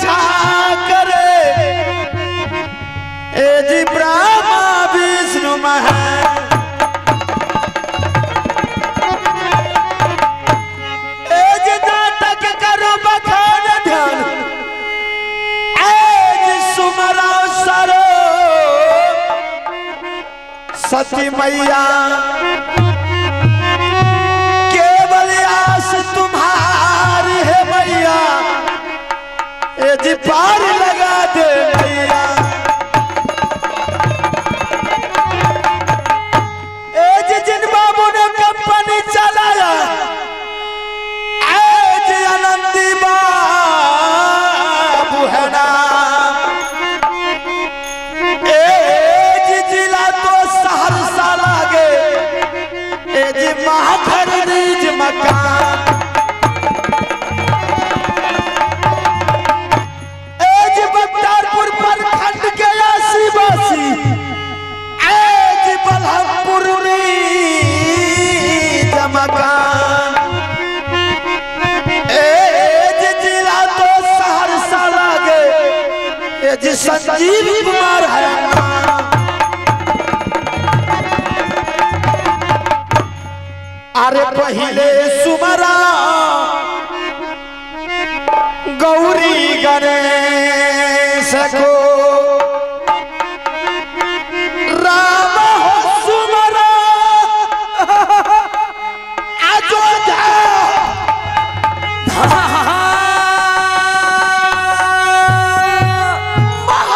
रक्षा करे ए जी ब्रह्मा विष्णु महेश ए जी नाटक करो बखान ध्यान ए जी सुमरा सरो सती मैया केवल आस तुम्हारी है मैया ए जी पार लगा दे मैया ए जी जिन बाबू ने कंपनी चलाया ए जी आनंदी बाबू है ना ए जी जिला तो सहरसा लागे ए जी महाधर निज मकान प्रखंड के आसीवासी एज बलहमपुर मकान एज जिला तो सहरसा लागे एज संजीव कुमार है अरे पहले सुमरा गौरी गणेश को राम हो सुमरा अयोध्या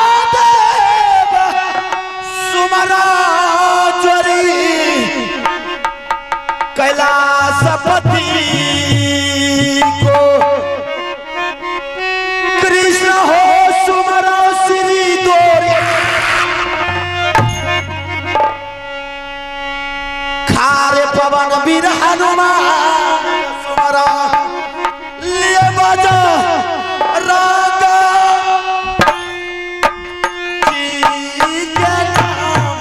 महादेव सुमरा चोरी कैलाशपति को कृष्ण हो सुमरा श्री दोरिया खारे पवन वीर हनुमान सुमरा लिए बजा रागा जी के नाम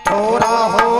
थोड़ा हो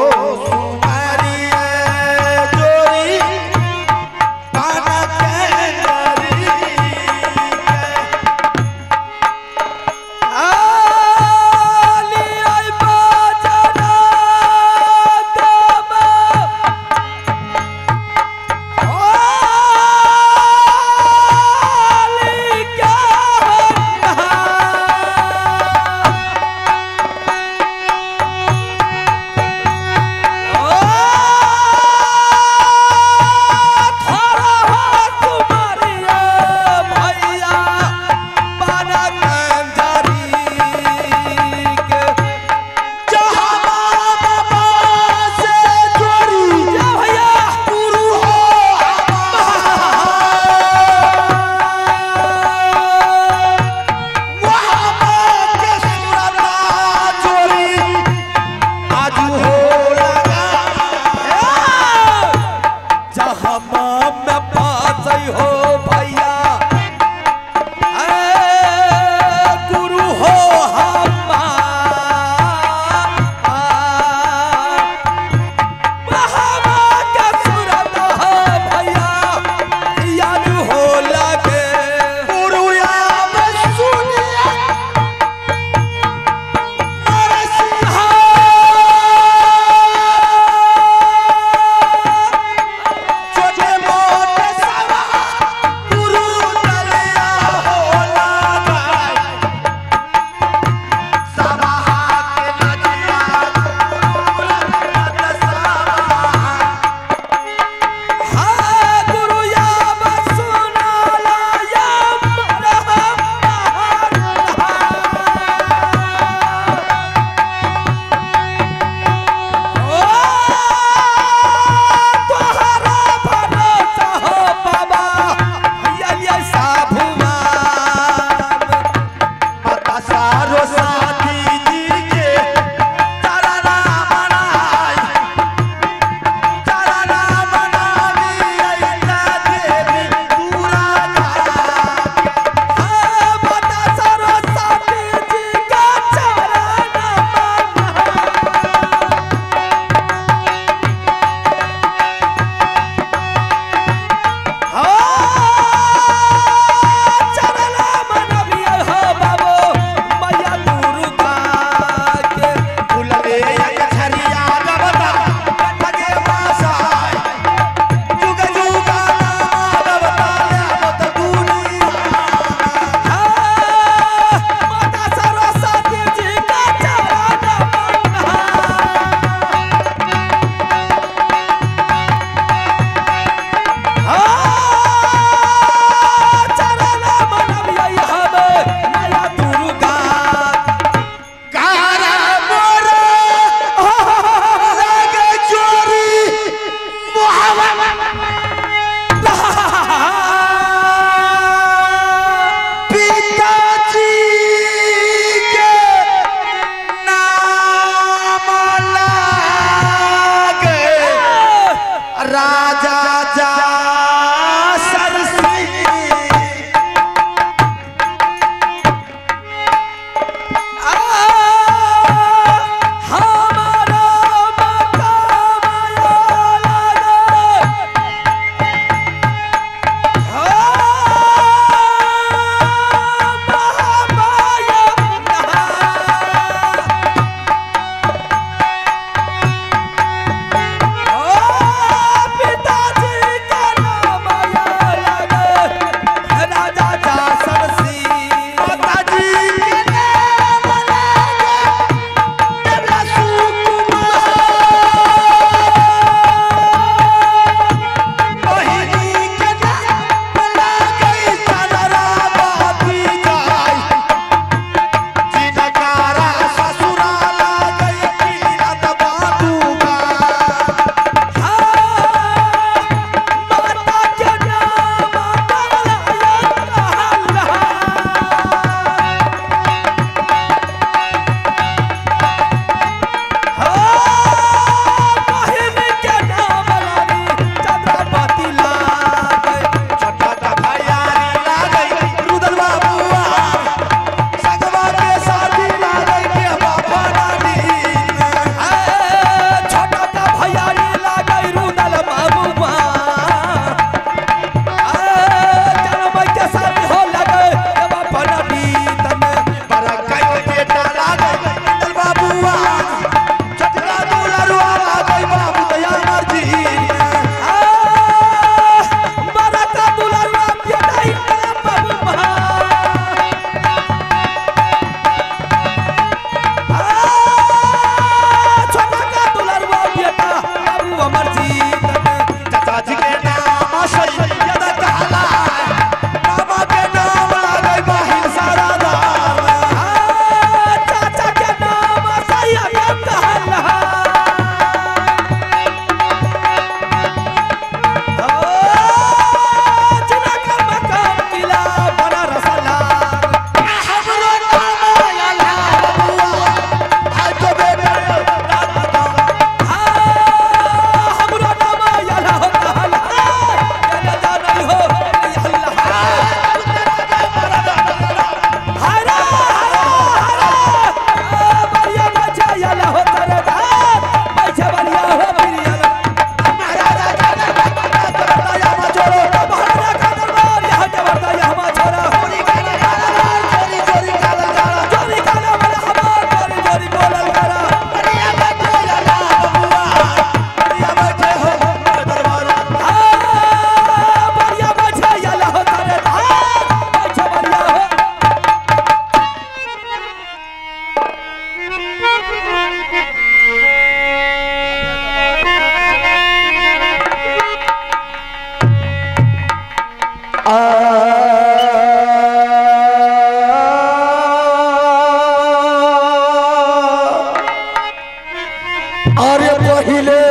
अरे पहिले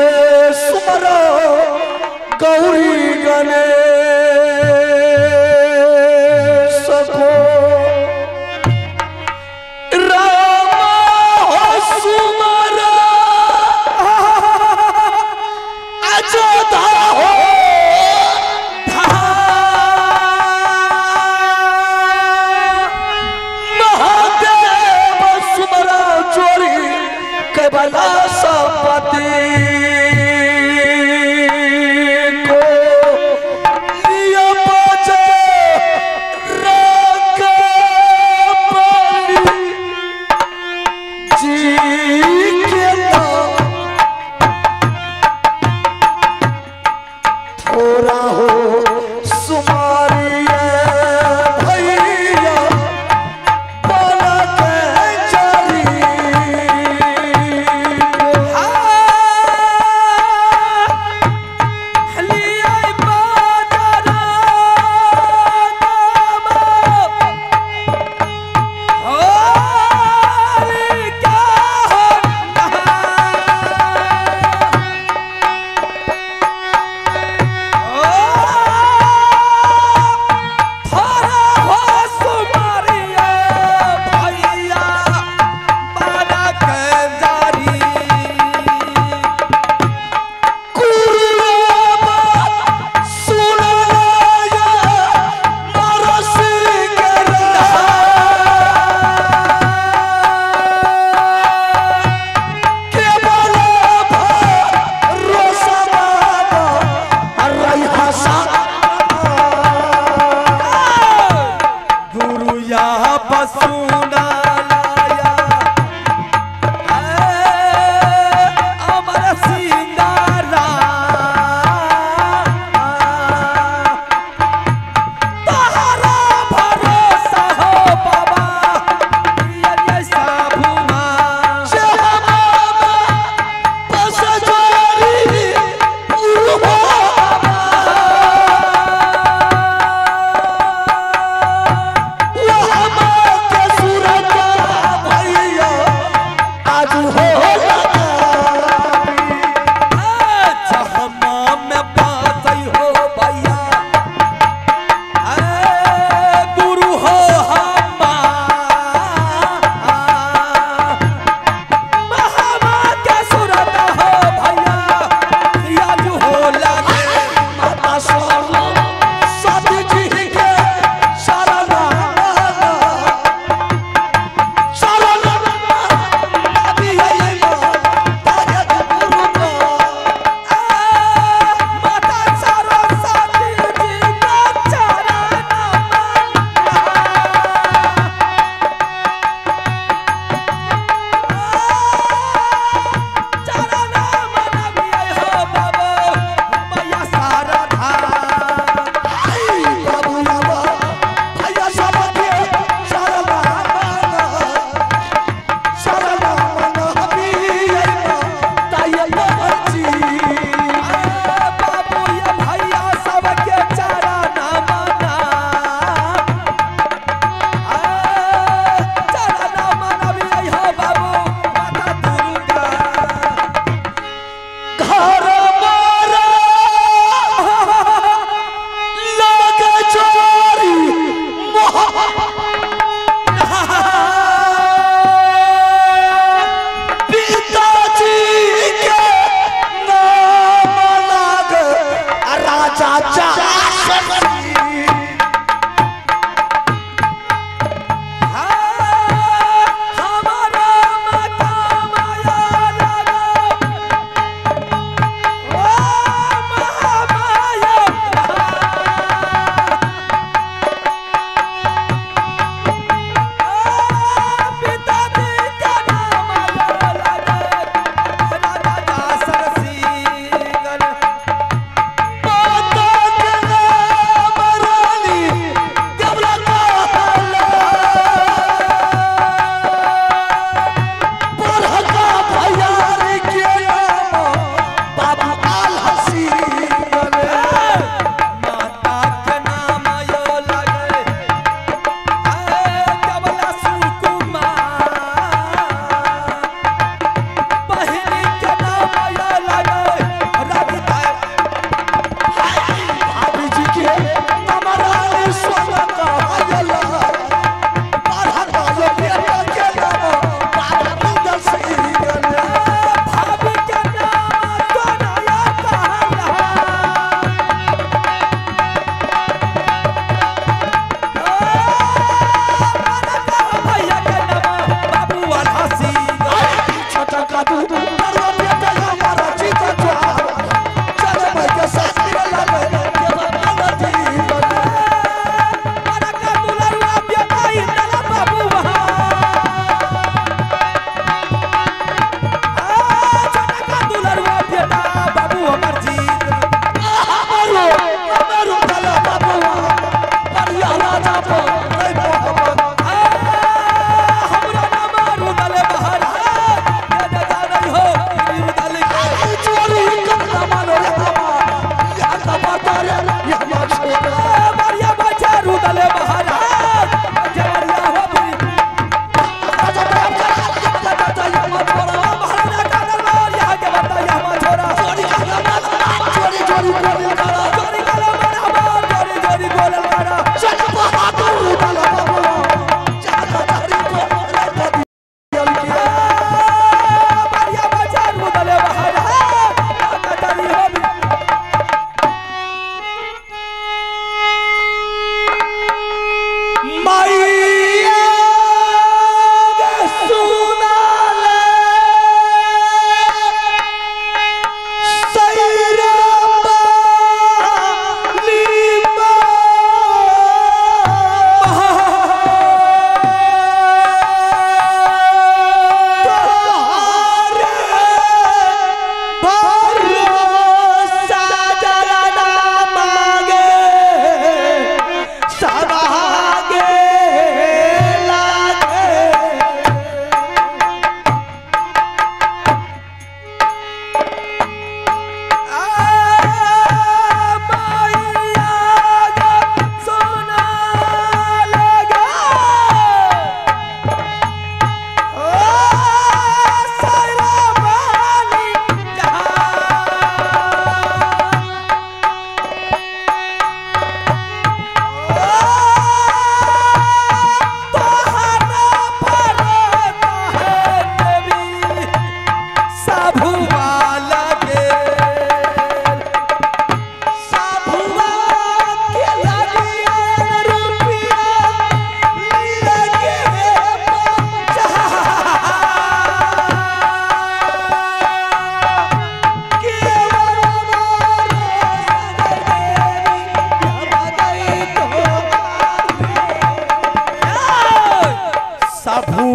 सुमरो गौरी गणेश को राम हो सुमरो अजोधा हो महादेव सुमरो चोरी केवला सपति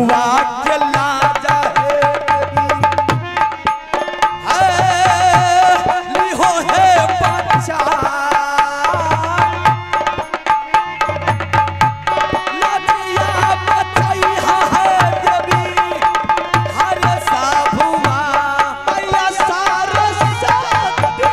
साधुआ के लाजा लिहो है बच्चा लड़िया बचैया है देवी हर साधुआ मैया सारा शक्ति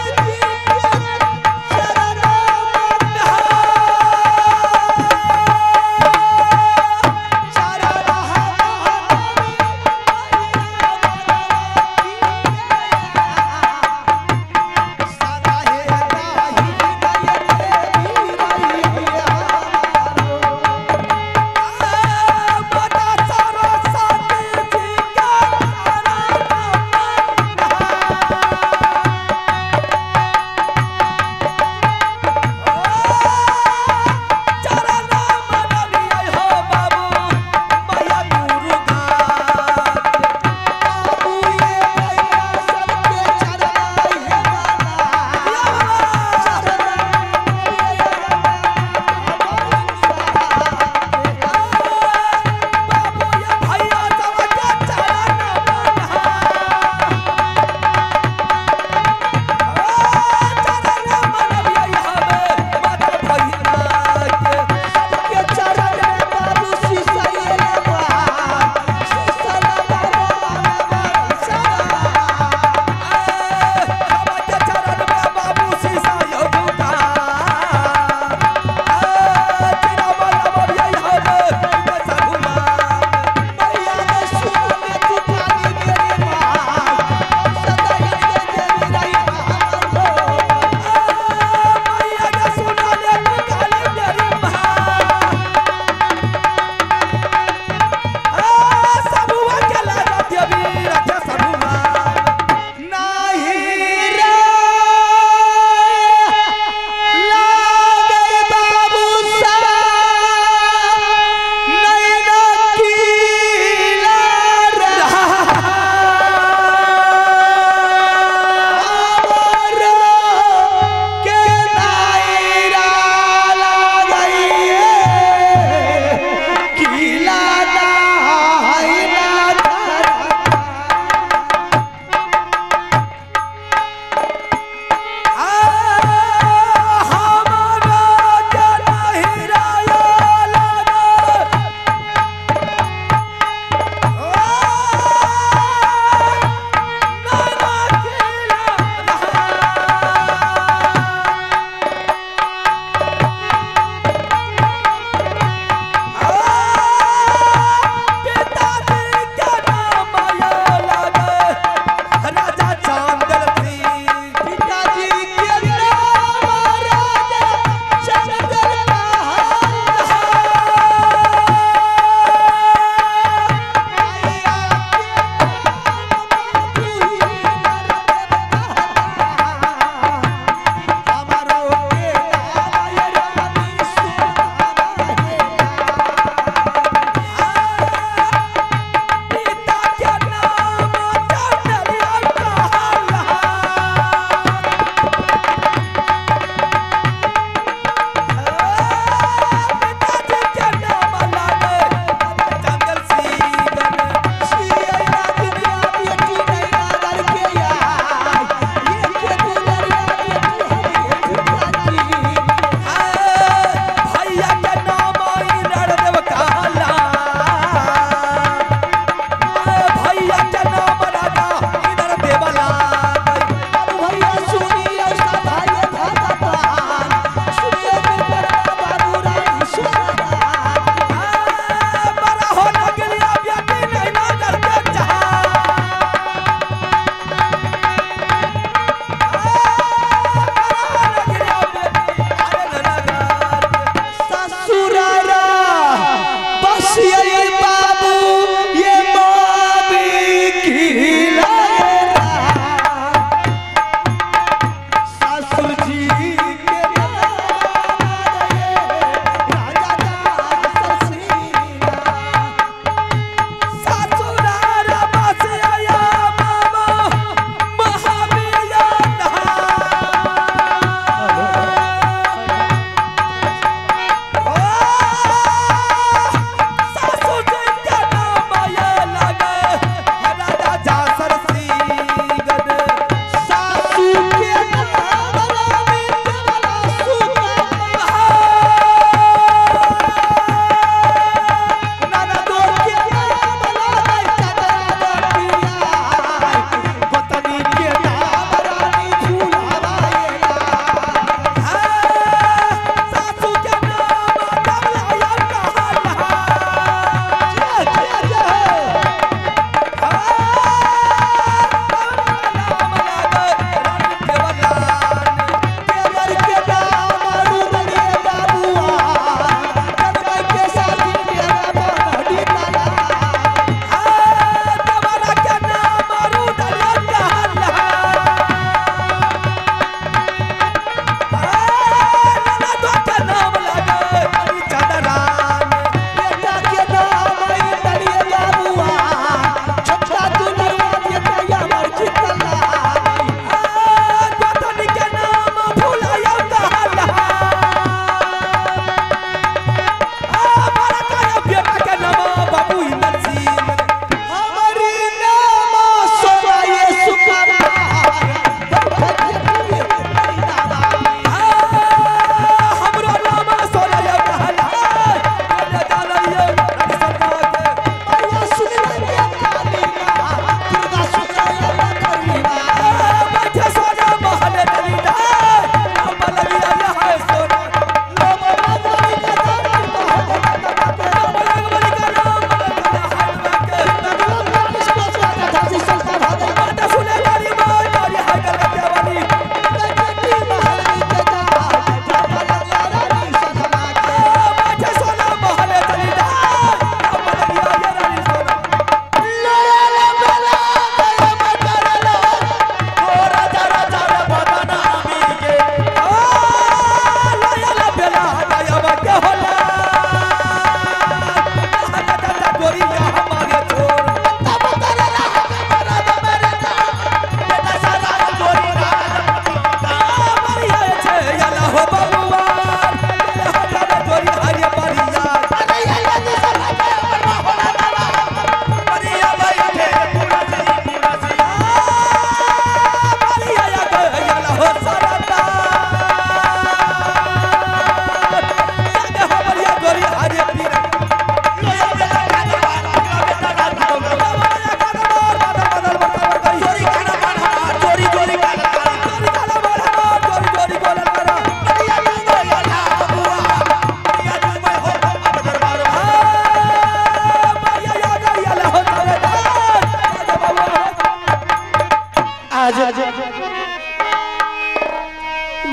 आज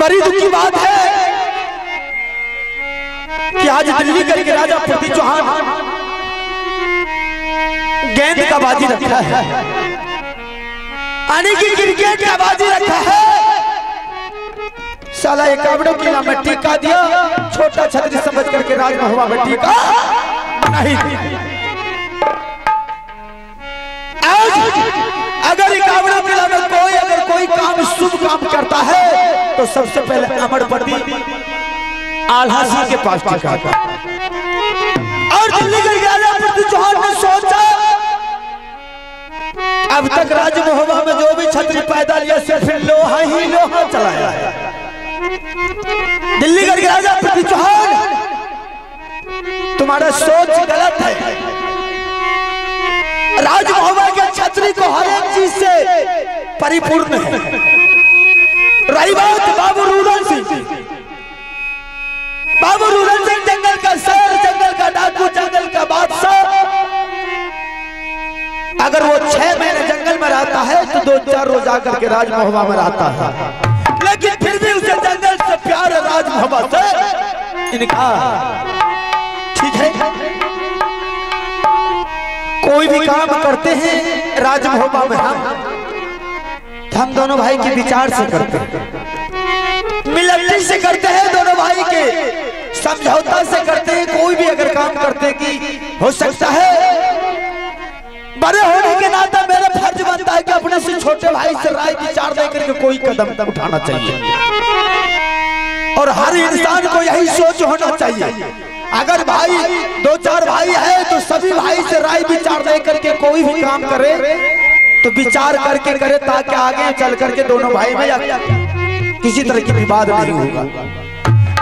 बड़ी दुख की बात है कि आज दिल्ली के राजा पृथ्वी चौहान गेंद का बाजी रखा है, यानी कि क्रिकेट का बाजी रखा है। साला एक कावड़ों किला में टीका दिया, छोटा छतरी समझ करके राज महुआ में टीका नहीं। आज अगर कावड़ों किला में कोई काम शुभ काम करता है तो सबसे पहले अमरपति आल्हा सिंह के पास टीका था। और दिल्ली के राजा पृथ्वी चौहान ने सोचा अब तक राज महुआ में जो भी छतरी पैदा लिया सिर्फ लोहा ही लोहा चलाया है। दिल्ली के राजा पृथ्वी चौहान तुम्हारा सोच गलत है। राज महुआ के छतरी को हर एक चीज से परिपूर्ण है। रही बात बाबू रूदल सिंह, बाबू रूदल सिंह जंगल का शेर, जंगल का डाकू, जंगल का बादशाह। अगर वो 6 महीने जंगल में रहता है तो 2-4 रोज आकर के राज महुआ में रहता है, लेकिन फिर भी उसे जंगल से प्यार है, राज महुआ से इनका। ठीक है, कोई भी काम करते हैं राज महुआ में हम दोनों भाई के विचार से करते हैं, मिलती से करते हैं, दोनों भाई के समझौता से करते हैं। कोई भी अगर काम करते कि हो सकता है बड़े होने के नाते मेरा फर्ज बनता है कि अपने से छोटे भाई से राय विचार देकर के कोई कदम उठाना चाहिए। और हर इंसान को यही सोच होना चाहिए, अगर भाई 2-4 भाई है तो सभी भाई से राय विचार देकर के कोई भी काम करे तो विचार करके करे, ताकि आगे चल करके दोनों भाई में किसी तरह की विवाद नहीं होगा।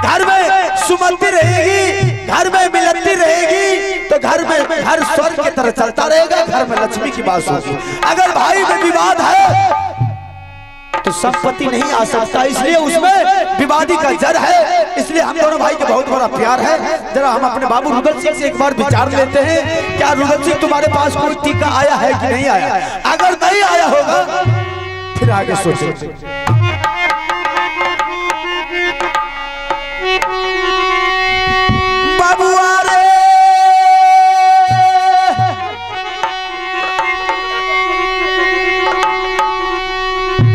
घर में सुमंती रहेगी, घर में मिलती रहेगी तो घर में हर स्वर्ग की तरह चलता रहेगा, घर में लक्ष्मी की बात होगी। अगर भाई में विवाद है तो संपत्ति नहीं आ सकता, इसलिए उसमें विवादी का जड़ है। इसलिए हम दोनों भाई के बहुत बड़ा प्यार है। जरा हम अपने बाबू रुदल सिंह से एक बार विचार लेते हैं, क्या रुदल सिंह तुम्हारे पास कोई टीका आया है कि नहीं आया? अगर नहीं आया होगा फिर आगे सोचेंगे। बाबुआ रे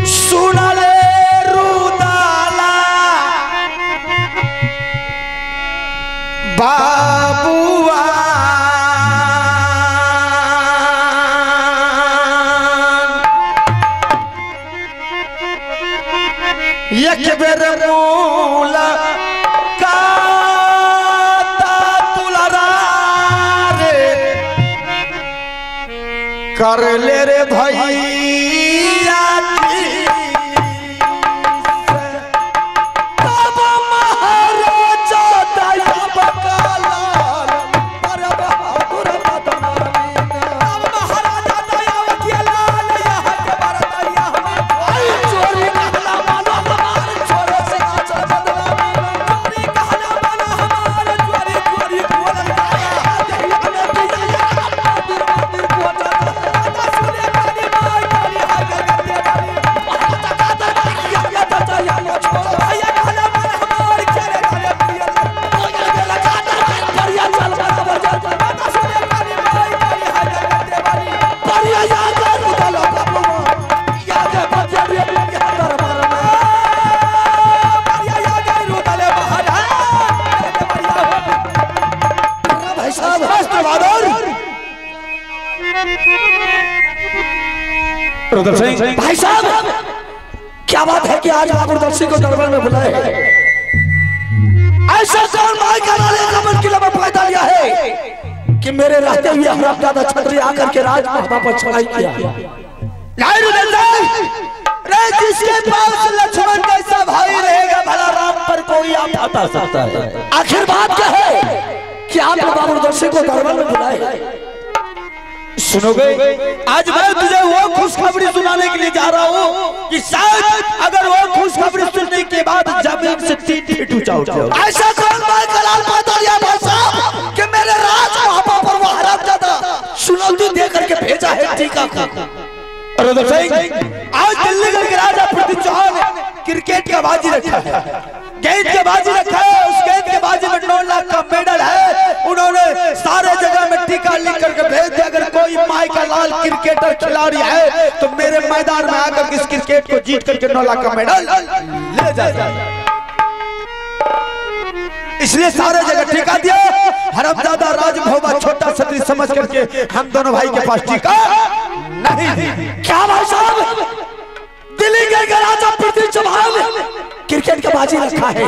सुना ले रुदाला बाबुआ एक बेर मूला कर ले रे भैया तब महाराजा दया बकाला पर बहादुर महाराजा दया बकाला यहाँ के बरदैया आई चोरी कहला मानो हमारे छोरे से आचा बदला चोरी कहला मानो हमारे चोरी चोरी बोला भाई साहब, क्या बात है कि आज बाबू रुदल सिंह को दरबार में बुलाए? ऐसा कौन माय कराने कमल किला में पैदा लिया है कि मेरे रहते हुए हमारा दादा छतरी आकर के राज महुआ पर चढ़ाई किया? नहीं रुदल सिंह, रे जिसके पास लक्ष्मण जैसा भाई रहेगा भला राम पर कोई आप हटा सकता है? आखिर बात क्या है कि आप बाबू रुदल सिंह को दरबार में बुलाए? सुनोगे, आज मैं तुझे वो खुशखबरी सुनाने के लिए जा रहा हूँ कि शायद अगर वो खुशखबरी सुनने के बाद जमीन से 3 फीट ऊंचा उठ जाओ। ऐसा कौन भाई कलाल पैदा लिया भाई साहब कि मेरे राज महुआ पर वो हरामजादा सुनौती दे करके भेजा है टीका का? रुद्र सिंह, आज दिल्लीगढ़ के राजा पृथ्वी चौहान क्रिकेट का बाजी रखा है, गेंद के बाजी रखा है। उस गेंद के बाजी में 9 लाख का मेडल है। उन्होंने सारे जगह में टीका लिख करके भेज दिया, अगर कोई माई का लाल क्रिकेटर खिलाड़ी है तो मेरे मैदान में आकर इस क्रिकेट को जीत करके 9 लाख का मेडल ले जाए। इसलिए सारे जगह टीका दिया। हरमजादा राजभोबा छोटा छतरी समझ करके हम दोनों भाई के पास टीका नहीं। क्या भाई साहब, दिल्लीगढ़ के राजा पृथ्वी चौहान क्रिकेट का बाजी रखा है,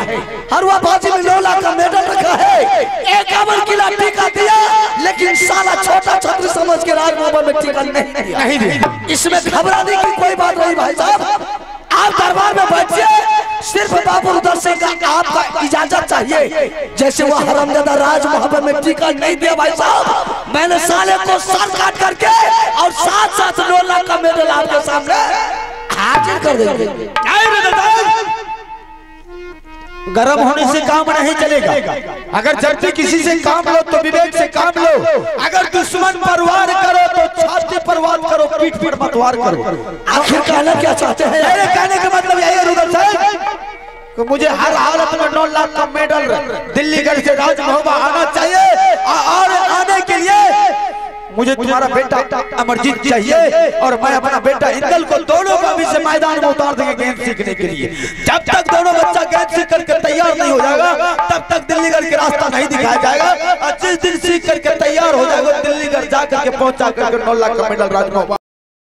हर वह बाजी में 9 लाख का मेडल रखा है। 51 किला टीका दिया, लेकिन साला छोटा छतरी समझ के राजभोबा में टीका नहीं दिया। इसमें घबराने की कोई बात नहीं भाई साहब, आप दरबार में बैठिए, सिर्फ बाबू रुद्र सिंह का आपका इजाजत चाहिए। जैसे वो हरमजादा राज मोहब्बत में टीका नहीं दिया भाई साहब, मैंने साले को सर काट करके और साथ 9 लाख का मेडल आपके सामने हाजिर कर देंगे। गरम होने से काम नहीं चलेगा। अगर जब भी किसी से काम लो तो विवेक से काम लो। अगर दुश्मन पर वार करो तो छाती पर वार करो, पीठ पर मत वार करो। आखिर कहना क्या चाहते हैं? मेरे कहने का मतलब यही है रुद्र साहब कि मुझे हर हालत में 9 लाख का मेडल दिल्लीगढ़ से राजभोबा आना चाहिए, और आने के लिए मुझे तुम्हारा बेटा अमरजीत चाहिए, और मैं अपना बेटा इंदल को दोनों को अभी से मैदान में उतार देंगे गेंद सीखने के लिए। जब तक दोनों बच्चा गेंद सीख करके तैयार नहीं हो जाएगा तब तक दिल्लीगढ़ के रास्ता नहीं दिखाया जाएगा। और जिस दिन सीख करके तैयार हो जाएगा दिल्लीगढ़ जाकर के पहुंचा करके 9 लाख का मेडल राजभोबा